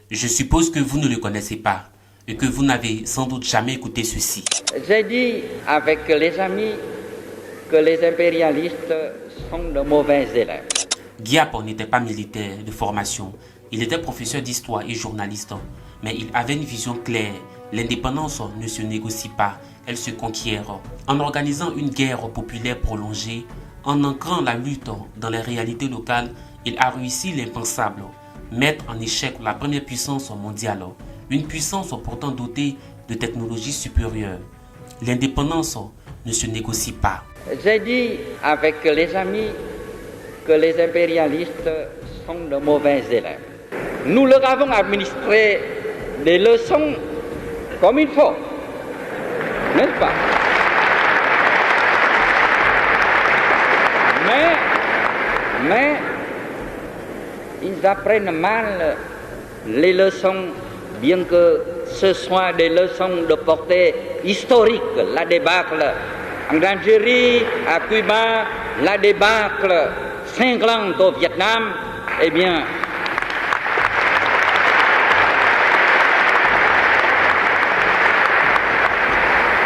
Je suppose que vous ne le connaissez pas et que vous n'avez sans doute jamais écouté ceci. J'ai dit avec les amis que les impérialistes sont de mauvais élèves. Giap n'était pas militaire de formation. Il était professeur d'histoire et journaliste. Mais il avait une vision claire. L'indépendance ne se négocie pas, elle se conquiert. En organisant une guerre populaire prolongée, en ancrant la lutte dans les réalités locales, il a réussi l'impensable. Mettre en échec la première puissance mondiale. Une puissance pourtant dotée de technologies supérieures. L'indépendance ne se négocie pas. J'ai dit avec les amis que les impérialistes sont de mauvais élèves. Nous leur avons administré des leçons comme il faut, n'est-ce pas? Mais ils apprennent mal les leçons, bien que ce soit des leçons de portée historique. La débâcle en Algérie, à Cuba, la débâcle cinglante au Vietnam, eh bien,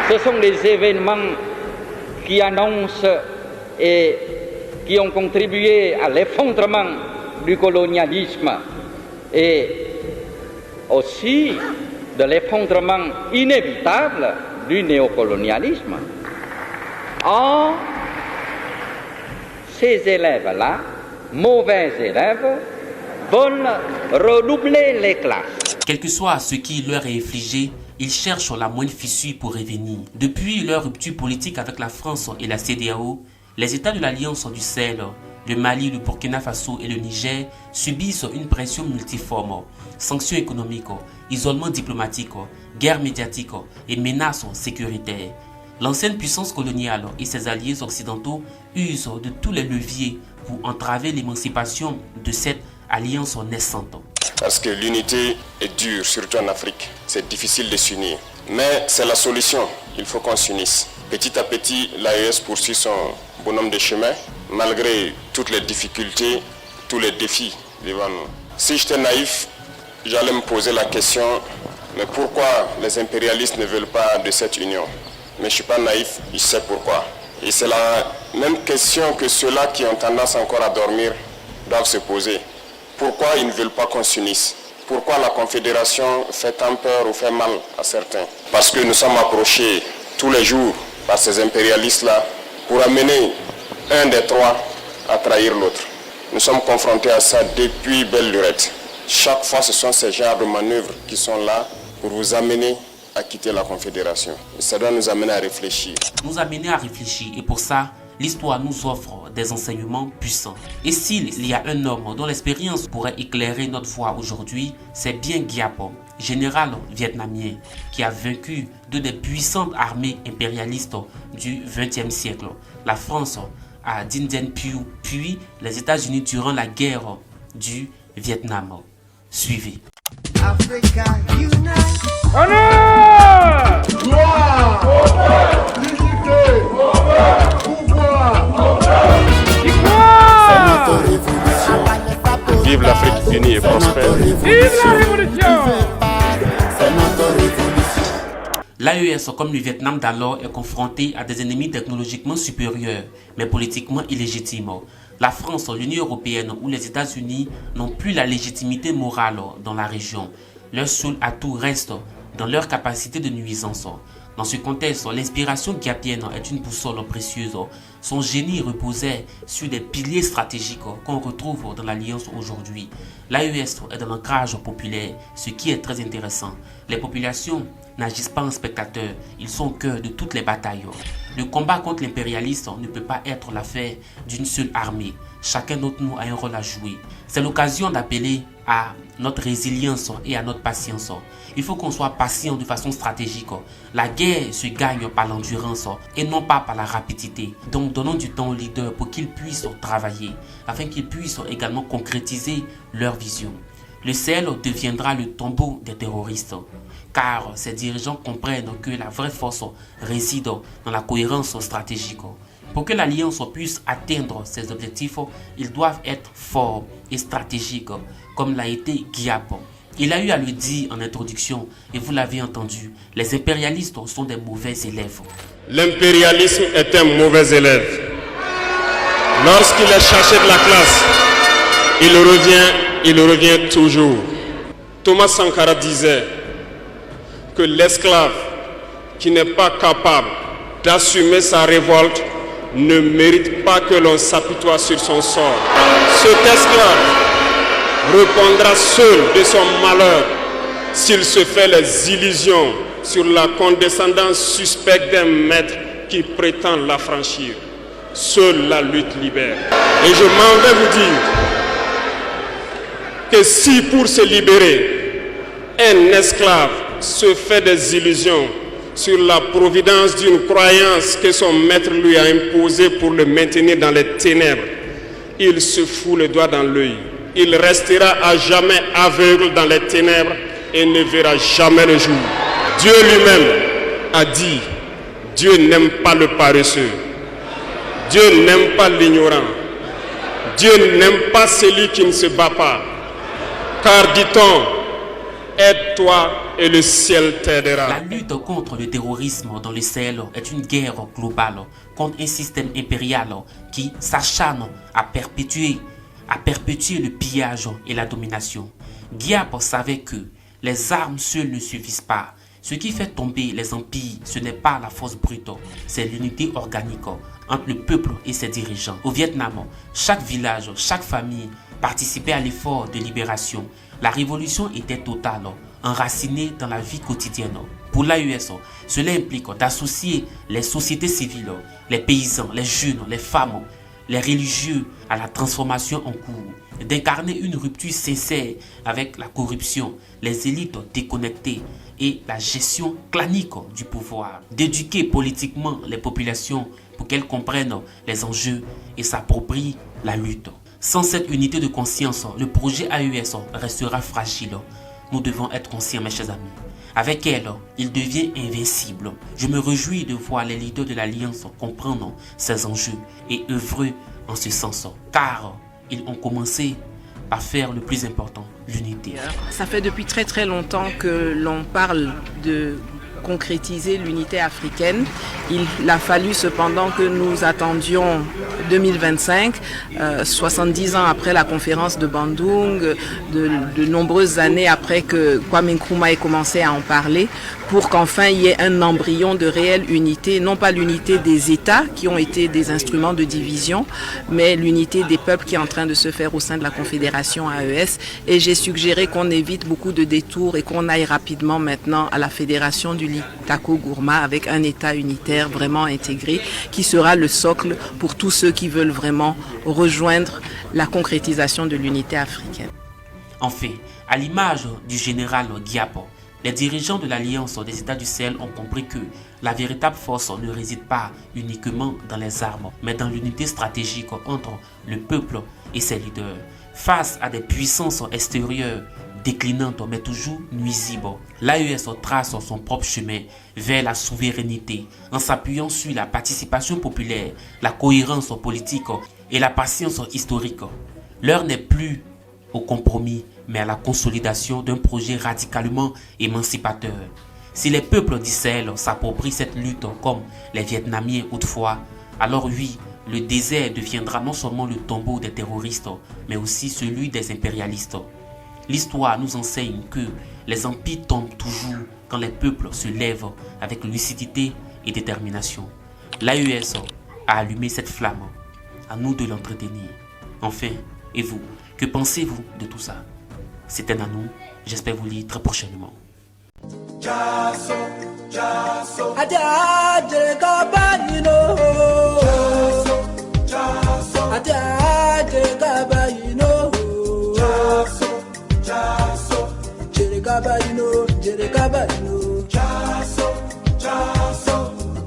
ce sont des événements qui annoncent et qui ont contribué à l'effondrement du colonialisme et aussi de l'effondrement inévitable du néocolonialisme. Or, ces élèves-là, mauvais élèves, veulent redoubler les classes. Quel que soit ce qui leur est infligé, ils cherchent la moindre fissure pour revenir. Depuis leur rupture politique avec la France et la CEDEAO, les États de l'Alliance du Sahel, le Mali, le Burkina Faso et le Niger subissent une pression multiforme. Sanctions économiques, isolement diplomatique, guerre médiatique et menaces sécuritaires. L'ancienne puissance coloniale et ses alliés occidentaux usent de tous les leviers pour entraver l'émancipation de cette alliance naissante. Parce que l'unité est dure, surtout en Afrique. C'est difficile de s'unir. Mais c'est la solution. Il faut qu'on s'unisse. Petit à petit, l'AES poursuit son bonhomme de chemin, malgré toutes les difficultés, tous les défis devant nous. Si j'étais naïf, j'allais me poser la question, mais pourquoi les impérialistes ne veulent pas de cette union? Mais je ne suis pas naïf, je sais pourquoi. Et c'est la même question que ceux-là qui ont tendance encore à dormir doivent se poser. Pourquoi ils ne veulent pas qu'on s'unisse? Pourquoi la Confédération fait tant peur ou fait mal à certains? Parce que nous sommes approchés tous les jours par ces impérialistes-là pour amener un des trois à trahir l'autre. Nous sommes confrontés à ça depuis belle lurette. Chaque fois, ce sont ces genres de manœuvres qui sont là pour vous amener à quitter la Confédération. Et ça doit nous amener à réfléchir. Nous amener à réfléchir et pour ça, l'histoire nous offre des enseignements puissants. Et s'il y a un homme dont l'expérience pourrait éclairer notre voie aujourd'hui, c'est bien Giap, général vietnamien qui a vaincu deux des puissantes armées impérialistes du XXe siècle. La France à Dien Bien Phu, puis les États-Unis durant la guerre du Vietnam. Suivez. Africa unite. Honneur! Gloire! Honneur! Dignité! Honneur! Pouvoir! Victoire! Vive l'Afrique unie et prospère. Vive la révolution! L'AES, comme le Vietnam d'alors, est confronté à des ennemis technologiquement supérieurs, mais politiquement illégitimes. La France, l'Union européenne ou les États-Unis n'ont plus la légitimité morale dans la région. Leur seul atout reste dans leur capacité de nuisance. Dans ce contexte, l'inspiration giapienne est une boussole précieuse. Son génie reposait sur des piliers stratégiques qu'on retrouve dans l'Alliance aujourd'hui. L'AES est dans l'ancrage populaire, ce qui est très intéressant. Les populations n'agissent pas en spectateurs, ils sont au cœur de toutes les batailles. Le combat contre l'impérialisme ne peut pas être l'affaire d'une seule armée. Chacun d'entre nous a un rôle à jouer. C'est l'occasion d'appeler à notre résilience et à notre patience. Il faut qu'on soit patient de façon stratégique. La guerre se gagne par l'endurance et non pas par la rapidité. Donc donnons du temps aux leaders pour qu'ils puissent travailler, afin qu'ils puissent également concrétiser leur vision. Le Sahel deviendra le tombeau des terroristes, car ces dirigeants comprennent que la vraie force réside dans la cohérence stratégique. Pour que l'Alliance puisse atteindre ses objectifs, ils doivent être forts et stratégiques, comme l'a été Giap. Il a eu à le dire en introduction, et vous l'avez entendu, les impérialistes sont des mauvais élèves. L'impérialisme est un mauvais élève. Lorsqu'il est cherché de la classe, il revient toujours. Thomas Sankara disait que l'esclave qui n'est pas capable d'assumer sa révolte ne mérite pas que l'on s'apitoie sur son sort. Cet esclave répondra seul de son malheur s'il se fait les illusions sur la condescendance suspecte d'un maître qui prétend l'affranchir. Seule la lutte libère. Et je m'en vais vous dire que si pour se libérer, un esclave se fait des illusions sur la providence d'une croyance que son maître lui a imposée pour le maintenir dans les ténèbres, il se fout le doigt dans l'œil. Il restera à jamais aveugle dans les ténèbres et ne verra jamais le jour. Dieu lui-même a dit, Dieu n'aime pas le paresseux. Dieu n'aime pas l'ignorant. Dieu n'aime pas celui qui ne se bat pas. Car dit-on, aide-toi et le ciel t'aidera. La lutte contre le terrorisme dans le Sahel est une guerre globale contre un système impérial qui s'acharne à perpétuer le pillage et la domination. Giap savait que les armes seules ne suffisent pas. Ce qui fait tomber les empires, ce n'est pas la force brute, c'est l'unité organique entre le peuple et ses dirigeants. Au Vietnam, chaque village, chaque famille participait à l'effort de libération. La révolution était totale, enracinée dans la vie quotidienne. Pour l'AES, cela implique d'associer les sociétés civiles, les paysans, les jeunes, les femmes, les religieux à la transformation en cours, d'incarner une rupture sincère avec la corruption, les élites déconnectées et la gestion clanique du pouvoir, d'éduquer politiquement les populations pour qu'elles comprennent les enjeux et s'approprient la lutte. Sans cette unité de conscience, le projet AES restera fragile. Nous devons être conscients, mes chers amis. Avec elle, il devient invincible. Je me réjouis de voir les leaders de l'Alliance comprendre ces enjeux et œuvrer en ce sens, car ils ont commencé par faire le plus important, l'unité. Ça fait depuis très très longtemps que l'on parle de concrétiser l'unité africaine. Il a fallu cependant que nous attendions 2025, 70 ans après la conférence de Bandung, de nombreuses années après que Kwame Nkrumah ait commencé à en parler, pour qu'enfin il y ait un embryon de réelle unité, non pas l'unité des États qui ont été des instruments de division, mais l'unité des peuples qui est en train de se faire au sein de la Confédération AES. Et j'ai suggéré qu'on évite beaucoup de détours et qu'on aille rapidement maintenant à la Fédération du Litako Gourma avec un État unitaire vraiment intégré qui sera le socle pour tous ceux qui veulent vraiment rejoindre la concrétisation de l'unité africaine. En fait, à l'image du général Giap, les dirigeants de l'Alliance des États du Sahel ont compris que la véritable force ne réside pas uniquement dans les armes, mais dans l'unité stratégique entre le peuple et ses leaders. Face à des puissances extérieures déclinantes mais toujours nuisibles, l'AES trace son propre chemin vers la souveraineté en s'appuyant sur la participation populaire, la cohérence politique et la patience historique. L'heure n'est plus au compromis, mais à la consolidation d'un projet radicalement émancipateur. Si les peuples du Sahel s'approprient cette lutte comme les Vietnamiens autrefois, alors oui, le désert deviendra non seulement le tombeau des terroristes, mais aussi celui des impérialistes. L'histoire nous enseigne que les empires tombent toujours quand les peuples se lèvent avec lucidité et détermination. L'AES a allumé cette flamme. À nous de l'entretenir. Enfin, et vous, que pensez-vous de tout ça? C'était Nanou, j'espère vous lire très prochainement.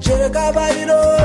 Jere Kabayino